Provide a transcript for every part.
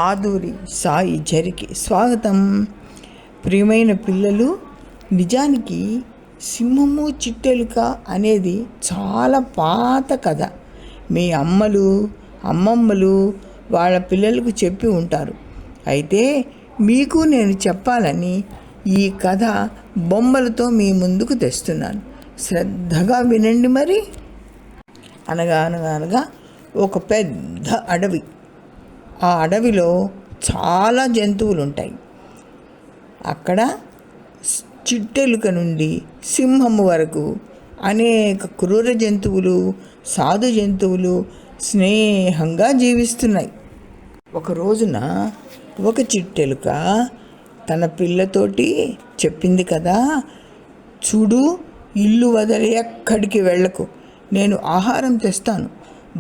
ఆదూరి సాయి జరికి స్వాగతం. ప్రియమైన పిల్లలు, నిజానికి సింహము చిట్టెలుక అనేది చాలా పాత కథ. మీ అమ్మమ్మలు వాళ్ళ పిల్లలకు చెప్పి ఉంటారు. అయితే మీకు నేను చెప్పాలని ఈ కథ బొమ్మలతో మీ ముందుకు తెస్తున్నాను. శ్రద్ధగా వినండి. మరి అనగా ఒక పెద్ద అడవి. ఆ అడవిలో చాలా జంతువులు ఉంటాయి. అక్కడ చిట్టెలుక నుండి సింహము వరకు అనేక క్రూర జంతువులు, సాధు జంతువులు స్నేహంగా జీవిస్తున్నాయి. ఒక రోజున ఒక చిట్టెలుక తన పిల్లతోటి చెప్పింది కదా, చూడు, ఇల్లు వదిలి ఎక్కడికి వెళ్ళకు, నేను ఆహారం తెస్తాను,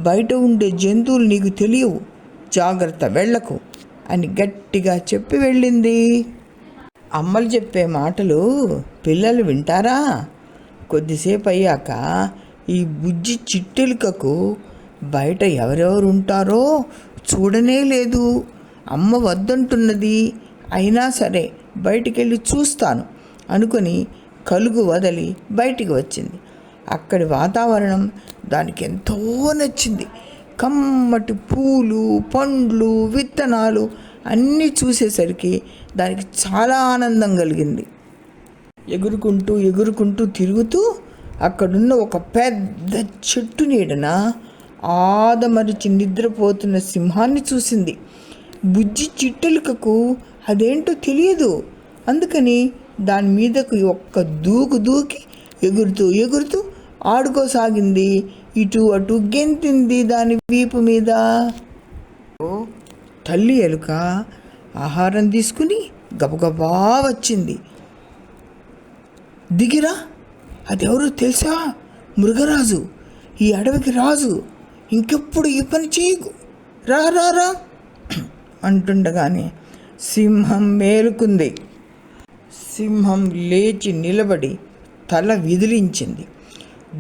బయట ఉండే జంతువులు నీకు తెలియవు, జాగ్రత్త, వెళ్ళకు అని గట్టిగా చెప్పి వెళ్ళింది. అమ్మలు చెప్పే మాటలు పిల్లలు వింటారా? కొద్దిసేపు అయ్యాక ఈ బుజ్జి చిట్టెలుకకు బయట ఎవరెవరు ఉంటారో చూడనే లేదు. అమ్మ వద్దంటున్నది, అయినా సరే బయటికెళ్ళి చూస్తాను అనుకొని కలుగు వదిలి బయటికి వచ్చింది. అక్కడి వాతావరణం దానికి ఎంతో నచ్చింది. కమ్మటి పూలు, పండ్లు, విత్తనాలు అన్నీ చూసేసరికి దానికి చాలా ఆనందం కలిగింది. ఎగురుకుంటూ తిరుగుతూ అక్కడున్న ఒక పెద్ద చెట్టు నీడన ఆదమరిచి నిద్రపోతున్న సింహాన్ని చూసింది. బుజ్జి చిట్టెలుకకు అదేంటో తెలియదు. అందుకని దాని మీదకు ఒక్క దూకి ఎగురుతూ ఆడుకోసాగింది. ఇటు అటు గెంతింది దాని వీపు మీద. తల్లి ఎలుక ఆహారం తీసుకుని గబగబా వచ్చింది. దిగిరా, అదెవరో తెలుసా? మృగరాజు, ఈ అడవికి రాజు, ఇంకెప్పుడు ఈ పని చేయకు, రా అంటుండగానే సింహం మేలుకుంది. సింహం లేచి నిలబడి తల విదిలించింది.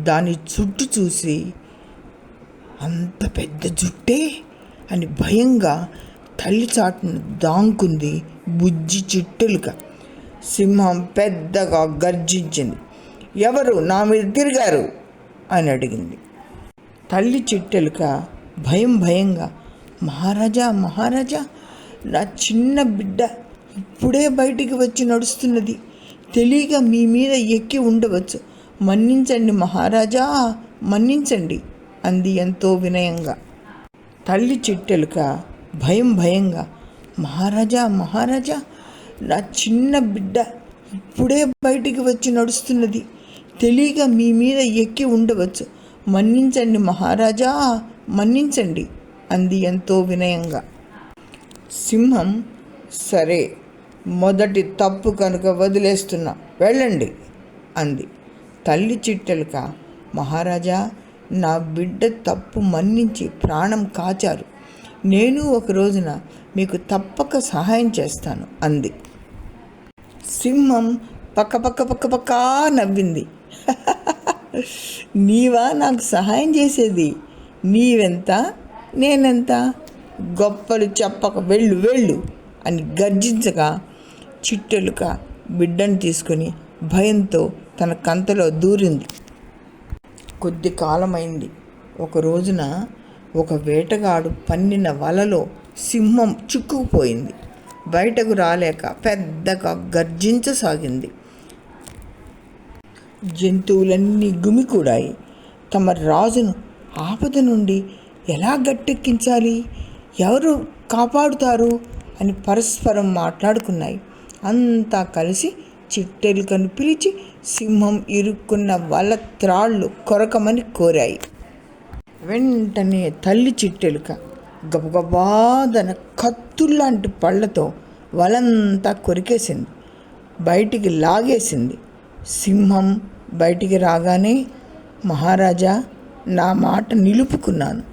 దాని చుట్టూ చూసి, అంత పెద్ద జుట్టే అని భయంగా తల్లి చాటును దాంకుంది బుజ్జి చిట్టెలుక. సింహం పెద్దగా గర్జించింది. ఎవరు నా మీద తిరిగారు అని అడిగింది. తల్లి చిట్టెలుక భయంగా, మహారాజా, నా చిన్న బిడ్డ ఇప్పుడే బయటికి వచ్చి నడుస్తున్నది, తెలియక మీ మీద ఎక్కి ఉండవచ్చు, మన్నించండి మహారాజా, మన్నించండి అంది ఎంతో వినయంగా. తల్లి చిట్టెలుక భయంగా, మహారాజా, నా చిన్న బిడ్డ ఇప్పుడే బయటికి వచ్చి నడుస్తున్నది, తెలియక మీ మీద ఎక్కి ఉండవచ్చు, మన్నించండి మహారాజా, మన్నించండి అంది ఎంతో వినయంగా. సింహం, సరే, మొదటి తప్పు కనుక వదిలేస్తున్నా, వెళ్ళండి అంది. తల్లి చిట్టెలుక, మహారాజా, నా బిడ్డ తప్పు మన్నించి ప్రాణం కాచారు, నేను ఒక రోజున మీకు తప్పక సహాయం చేస్తాను అంది. సింహం పక్క నవ్వింది. నీవా నాకు సహాయం చేసేది? నీవెంత, నేనెంత? గొప్పలు చెప్పక వెళ్ళు అని గర్జించగా చిట్టెలుక బిడ్డను తీసుకుని భయంతో తన కంతలో దూరింది. కొద్ది కాలమైంది. ఒక రోజున ఒక వేటగాడు పన్నిన వలలో సింహం చిక్కుకుపోయింది. బయటకు రాలేక పెద్దగా గర్జించసాగింది. జంతువులన్నీ గుమికూడాయి. తమ రాజును ఆపద నుండి ఎలా గట్టెక్కించాలి, ఎవరు కాపాడుతారు అని పరస్పరం మాట్లాడుకున్నాయి. అంతా కలిసి చిట్టెలుకను పిలిచి సింహం ఇరుక్కున్న వల త్రాళ్ళు కొరకమని కోరాయి. వెంటనే తల్లి చిట్టెలుక గబగబా తన కత్తుల్లాంటి పళ్ళతో వలంతా కొరికేసింది, బయటికి లాగేసింది. సింహం బయటికి రాగానే, మహారాజా, నా మాట నిలుపుకున్నాను,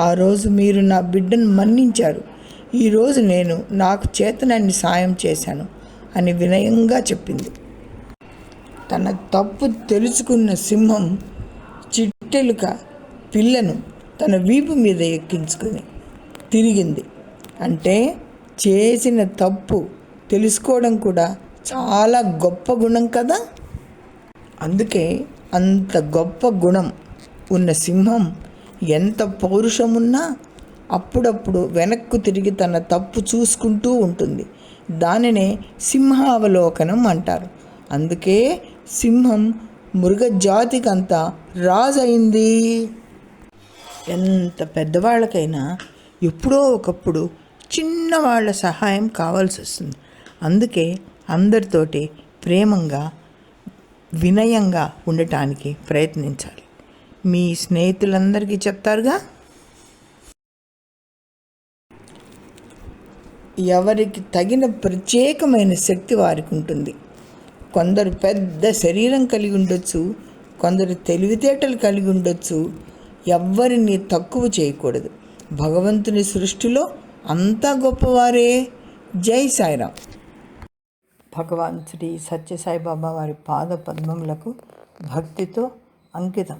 ఆ రోజు మీరు నా బిడ్డను మన్నించారు, ఈరోజు నేను నాకు చేతనన్ని సాయం చేశాను అని వినయంగా చెప్పింది. తన తప్పు తెలుసుకున్న సింహం చిట్టెలుక పిల్లను తన వీపు మీద ఎక్కించుకుని తిరిగింది. అంటే చేసిన తప్పు తెలుసుకోవడం కూడా చాలా గొప్ప గుణం కదా. అందుకే అంత గొప్ప గుణం ఉన్న సింహం ఎంత పౌరుషమున్నా అప్పుడప్పుడు వెనక్కు తిరిగి తన తప్పు చూసుకుంటూ ఉంటుంది. దానినే సింహావలోకనం అంటారు. అందుకే సింహం మృగజాతికంతా రాజు అయింది. ఎంత పెద్దవాళ్ళకైనా ఎప్పుడో ఒకప్పుడు చిన్నవాళ్ళ సహాయం కావాల్సి వస్తుంది. అందుకే అందరితోటి ప్రేమంగా వినయంగా ఉండటానికి ప్రయత్నించాలి. మీ స్నేహితులందరికీ చెప్తారుగా, ఎవరికి తగిన ప్రత్యేకమైన శక్తి వారికి ఉంటుంది. కొందరు పెద్ద శరీరం కలిగి ఉండొచ్చు, కొందరు తెలివితేటలు కలిగి ఉండొచ్చు. ఎవ్వరిని తక్కువ చేయకూడదు. భగవంతుని సృష్టిలో అంతా గొప్పవారే. జై సాయిరామ్. భగవాన్ శ్రీ సత్యసాయిబాబా వారి పాద పద్మములకు భక్తితో అంకితం.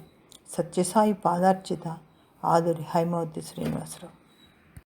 సత్యసాయి పాదార్చిత ఆదురి హైమవతి శ్రీనివాసరావు.